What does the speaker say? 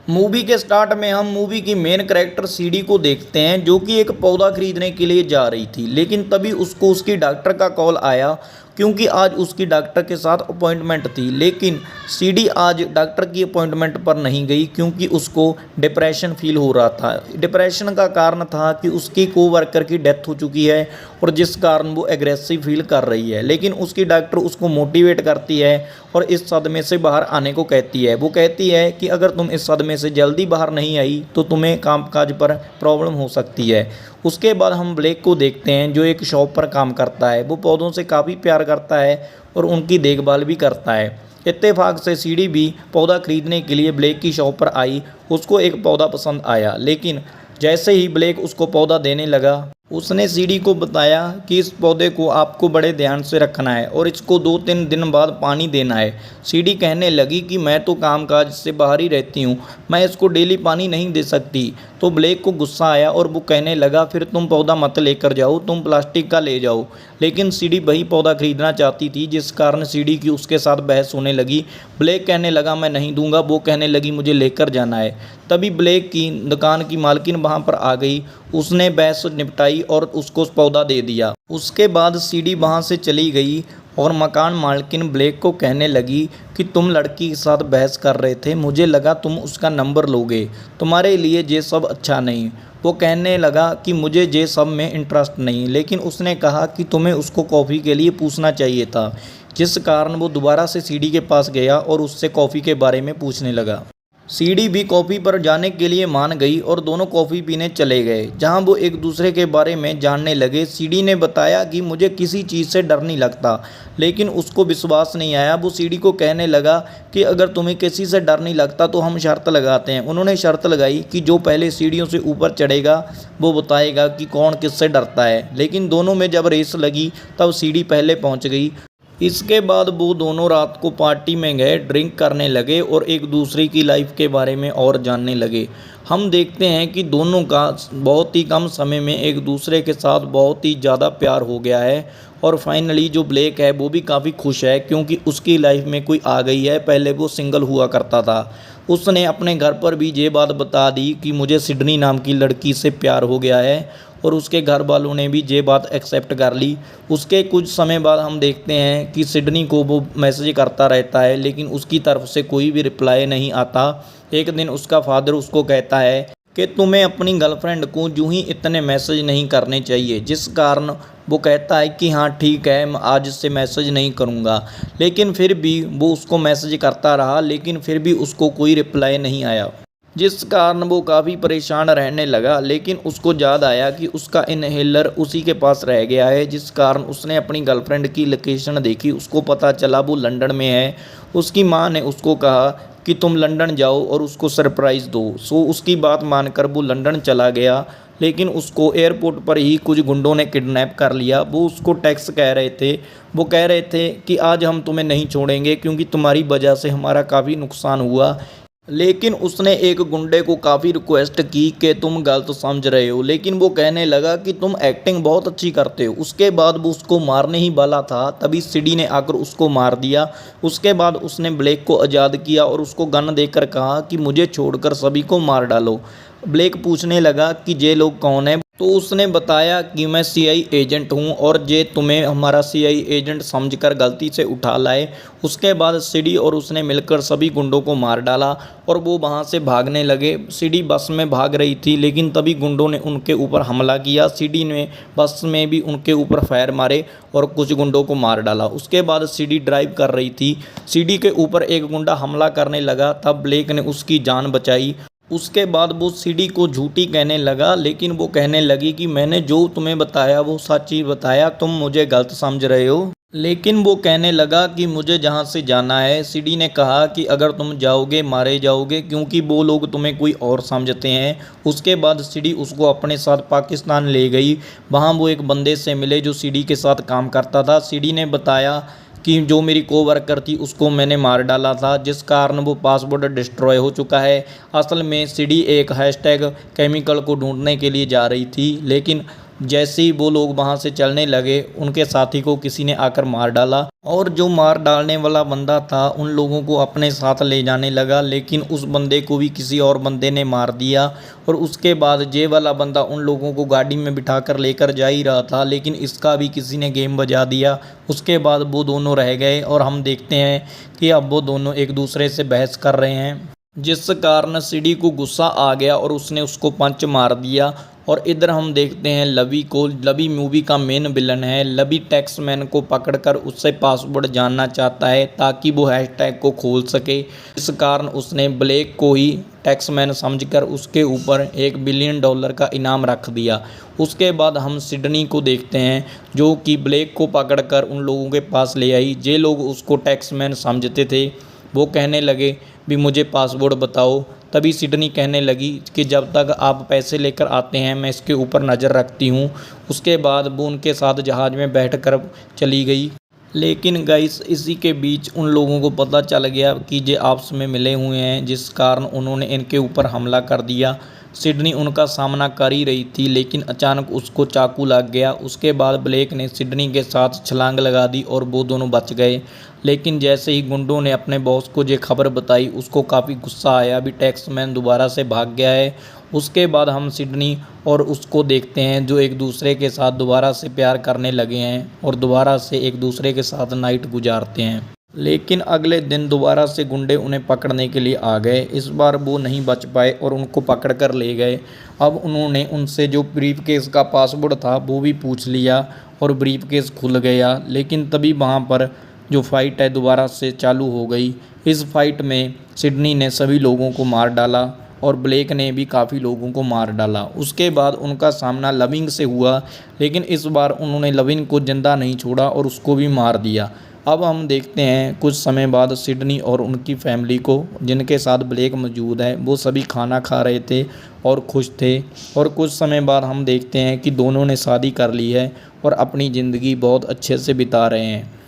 Movie के start में हम मूवी की मेन कैरेक्टर सीडी को देखते हैं जो कि एक पौधा खरीदने के लिए जा रही थी, लेकिन तभी उसको उसकी डॉक्टर का कॉल आया क्योंकि आज उसकी डॉक्टर के साथ अपॉइंटमेंट थी। लेकिन सीडी आज डॉक्टर की अपॉइंटमेंट पर नहीं गई क्योंकि उसको डिप्रेशन फील हो रहा था। डिप्रेशन का कारण था कि उसकी कोवर्कर की डेथ हो चुकी है और जिस कारण वो एग्रेसिव फील कर रही है। लेकिन उसकी डॉक्टर उसको मोटिवेट करती है और इस सदमे से बाहर आने को कहती है। वो कहती है कि अगर तुम इस सदमे से जल्दी बाहर नहीं आई तो तुम्हें कामकाज पर प्रॉब्लम हो सकती है। उसके बाद हम ब्लेक को देखते हैं जो एक शॉप पर काम करता है। वो पौधों से काफ़ी प्यार करता है और उनकी देखभाल भी करता है। इत्तेफाक से सीडी भी पौधा खरीदने के लिए ब्लेक की शॉप पर आई। उसको एक पौधा पसंद आया, लेकिन जैसे ही ब्लेक उसको पौधा देने लगा उसने सीडी को बताया कि इस पौधे को आपको बड़े ध्यान से रखना है और इसको 2-3 दिन बाद पानी देना है। सीडी कहने लगी कि मैं तो कामकाज से बाहर ही रहती हूँ, मैं इसको डेली पानी नहीं दे सकती। तो ब्लेक को गुस्सा आया और वो कहने लगा फिर तुम पौधा मत लेकर जाओ, तुम प्लास्टिक का ले जाओ। लेकिन सीडी वही पौधा खरीदना चाहती थी, जिस कारण सीडी की उसके साथ बहस होने लगी। ब्लेक कहने लगा मैं नहीं दूंगा, वो कहने लगी मुझे लेकर जाना है। तभी ब्लेक की दुकान की मालकिन वहाँ पर आ गई। उसने बहस निपटाई और उसको पौधा दे दिया। उसके बाद सीडी वहाँ से चली गई और मकान मालकिन ब्लेक को कहने लगी कि तुम लड़की के साथ बहस कर रहे थे, मुझे लगा तुम उसका नंबर लोगे, तुम्हारे लिए ये सब अच्छा नहीं। वो कहने लगा कि मुझे ये सब में इंटरेस्ट नहीं, लेकिन उसने कहा कि तुम्हें उसको कॉफ़ी के लिए पूछना चाहिए था, जिस कारण वो दोबारा से सीडी के पास गया और उससे कॉफ़ी के बारे में पूछने लगा। सीडी भी कॉफ़ी पर जाने के लिए मान गई और दोनों कॉफ़ी पीने चले गए, जहां वो एक दूसरे के बारे में जानने लगे। सीडी ने बताया कि मुझे किसी चीज़ से डर नहीं लगता, लेकिन उसको विश्वास नहीं आया। वो सीडी को कहने लगा कि अगर तुम्हें किसी से डर नहीं लगता तो हम शर्त लगाते हैं। उन्होंने शर्त लगाई कि जो पहले सीढ़ियों से ऊपर चढ़ेगा वो बताएगा कि कौन किससे डरता है। लेकिन दोनों में जब रेस लगी तब सीडी पहले पहुँच गई। इसके बाद वो दोनों रात को पार्टी में गए, ड्रिंक करने लगे और एक दूसरे की लाइफ के बारे में और जानने लगे। हम देखते हैं कि दोनों का बहुत ही कम समय में एक दूसरे के साथ बहुत ही ज़्यादा प्यार हो गया है। और फाइनली जो ब्लेक है वो भी काफ़ी खुश है क्योंकि उसकी लाइफ में कोई आ गई है। पहले वो सिंगल हुआ करता था। उसने अपने घर पर भी ये बात बता दी कि मुझे सिडनी नाम की लड़की से प्यार हो गया है और उसके घर वालों ने भी ये बात एक्सेप्ट कर ली। उसके कुछ समय बाद हम देखते हैं कि सिडनी को वो मैसेज करता रहता है, लेकिन उसकी तरफ से कोई भी रिप्लाई नहीं आता। एक दिन उसका फादर उसको कहता है कि तुम्हें अपनी गर्लफ्रेंड को यूं ही इतने मैसेज नहीं करने चाहिए, जिस कारण वो कहता है कि हाँ ठीक है, मैं आज से मैसेज नहीं करूँगा। लेकिन फिर भी वो उसको मैसेज करता रहा, लेकिन फिर भी उसको कोई रिप्लाई नहीं आया, जिस कारण वो काफ़ी परेशान रहने लगा। लेकिन उसको याद आया कि उसका इनहेलर उसी के पास रह गया है, जिस कारण उसने अपनी गर्लफ्रेंड की लोकेशन देखी। उसको पता चला वो लंदन में है। उसकी माँ ने उसको कहा कि तुम लंदन जाओ और उसको सरप्राइज़ दो। सो उसकी बात मानकर वो लंदन चला गया, लेकिन उसको एयरपोर्ट पर ही कुछ गुंडों ने किडनैप कर लिया। वो उसको टैक्स कह रहे थे। वो कह रहे थे कि आज हम तुम्हें नहीं छोड़ेंगे क्योंकि तुम्हारी वजह से हमारा काफ़ी नुकसान हुआ। लेकिन उसने एक गुंडे को काफ़ी रिक्वेस्ट की कि तुम गलत समझ रहे हो, लेकिन वो कहने लगा कि तुम एक्टिंग बहुत अच्छी करते हो। उसके बाद वो उसको मारने ही वाला था, तभी सीडी ने आकर उसको मार दिया। उसके बाद उसने ब्लेक को आज़ाद किया और उसको गन देकर कहा कि मुझे छोड़कर सभी को मार डालो। ब्लेक पूछने लगा कि ये लोग कौन है, तो उसने बताया कि मैं सीआई एजेंट हूं और ये तुम्हें हमारा सीआई एजेंट समझकर गलती से उठा लाए। उसके बाद सीडी और उसने मिलकर सभी गुंडों को मार डाला और वो वहां से भागने लगे। सीडी बस में भाग रही थी, लेकिन तभी गुंडों ने उनके ऊपर हमला किया। सीडी ने बस में भी उनके ऊपर फायर मारे और कुछ गुंडों को मार डाला। उसके बाद सीडी ड्राइव कर रही थी। सीडी के ऊपर एक गुंडा हमला करने लगा, तब ब्लेक ने उसकी जान बचाई। उसके बाद वो सीडी को झूठी कहने लगा, लेकिन वो कहने लगी कि मैंने जो तुम्हें बताया वो सच ही बताया, तुम मुझे गलत समझ रहे हो। लेकिन वो कहने लगा कि मुझे जहाँ से जाना है। सीडी ने कहा कि अगर तुम जाओगे मारे जाओगे, क्योंकि वो लोग तुम्हें कोई और समझते हैं। उसके बाद सीडी उसको अपने साथ पाकिस्तान ले गई। वहाँ वो एक बंदे से मिले जो सीडी के साथ काम करता था। सीडी ने बताया कि जो मेरी कोवर्कर थी उसको मैंने मार डाला था, जिस कारण वो पासवर्ड डिस्ट्रॉय हो चुका है। असल में सीडी एक हैशटैग केमिकल को ढूंढने के लिए जा रही थी, लेकिन जैसे ही वो लोग वहाँ से चलने लगे, उनके साथी को किसी ने आकर मार डाला और जो मार डालने वाला बंदा था उन लोगों को अपने साथ ले जाने लगा, लेकिन उस बंदे को भी किसी और बंदे ने मार दिया। और उसके बाद ये वाला बंदा उन लोगों को गाड़ी में बिठाकर लेकर जा ही रहा था, लेकिन इसका भी किसी ने गेम बजा दिया। उसके बाद वो दोनों रह गए और हम देखते हैं कि अब वो दोनों एक दूसरे से बहस कर रहे हैं, जिस कारण सीडी को गुस्सा आ गया और उसने उसको पंच मार दिया। और इधर हम देखते हैं लवी को। लवी मूवी का मेन विलन है। लवी टैक्समैन को पकड़कर उससे पासवर्ड जानना चाहता है ताकि वो हैशटैग को खोल सके। इस कारण उसने ब्लेक को ही टैक्समैन समझकर उसके ऊपर $1 बिलियन का इनाम रख दिया। उसके बाद हम सिडनी को देखते हैं जो कि ब्लेक को पकड़कर उन लोगों के पास ले आई। जे लोग उसको टैक्समैन समझते थे वो कहने लगे भी मुझे पासवर्ड बताओ। तभी सिडनी कहने लगी कि जब तक आप पैसे लेकर आते हैं मैं इसके ऊपर नज़र रखती हूँ। उसके बाद वो उनके साथ जहाज़ में बैठकर चली गई। लेकिन गाइस इसी के बीच उन लोगों को पता चल गया कि ये आपस में मिले हुए हैं, जिस कारण उन्होंने इनके ऊपर हमला कर दिया। सिडनी उनका सामना कर ही रही थी, लेकिन अचानक उसको चाकू लग गया। उसके बाद ब्लेक ने सिडनी के साथ छलांग लगा दी और वो दोनों बच गए। लेकिन जैसे ही गुंडों ने अपने बॉस को ये खबर बताई, उसको काफ़ी गुस्सा आया भी टैक्समैन दोबारा से भाग गया है। उसके बाद हम सिडनी और उसको देखते हैं जो एक दूसरे के साथ दोबारा से प्यार करने लगे हैं और दोबारा से एक दूसरे के साथ नाइट गुजारते हैं। लेकिन अगले दिन दोबारा से गुंडे उन्हें पकड़ने के लिए आ गए। इस बार वो नहीं बच पाए और उनको पकड़ कर ले गए। अब उन्होंने उनसे जो ब्रीफकेस का पासवर्ड था वो भी पूछ लिया और ब्रीफकेस खुल गया। लेकिन तभी वहाँ पर जो फाइट है दोबारा से चालू हो गई। इस फाइट में सिडनी ने सभी लोगों को मार डाला और ब्लेक ने भी काफ़ी लोगों को मार डाला। उसके बाद उनका सामना लविंग से हुआ, लेकिन इस बार उन्होंने लविंग को जिंदा नहीं छोड़ा और उसको भी मार दिया। अब हम देखते हैं कुछ समय बाद सिडनी और उनकी फैमिली को, जिनके साथ ब्लेक मौजूद है, वो सभी खाना खा रहे थे और खुश थे। और कुछ समय बाद हम देखते हैं कि दोनों ने शादी कर ली है और अपनी ज़िंदगी बहुत अच्छे से बिता रहे हैं।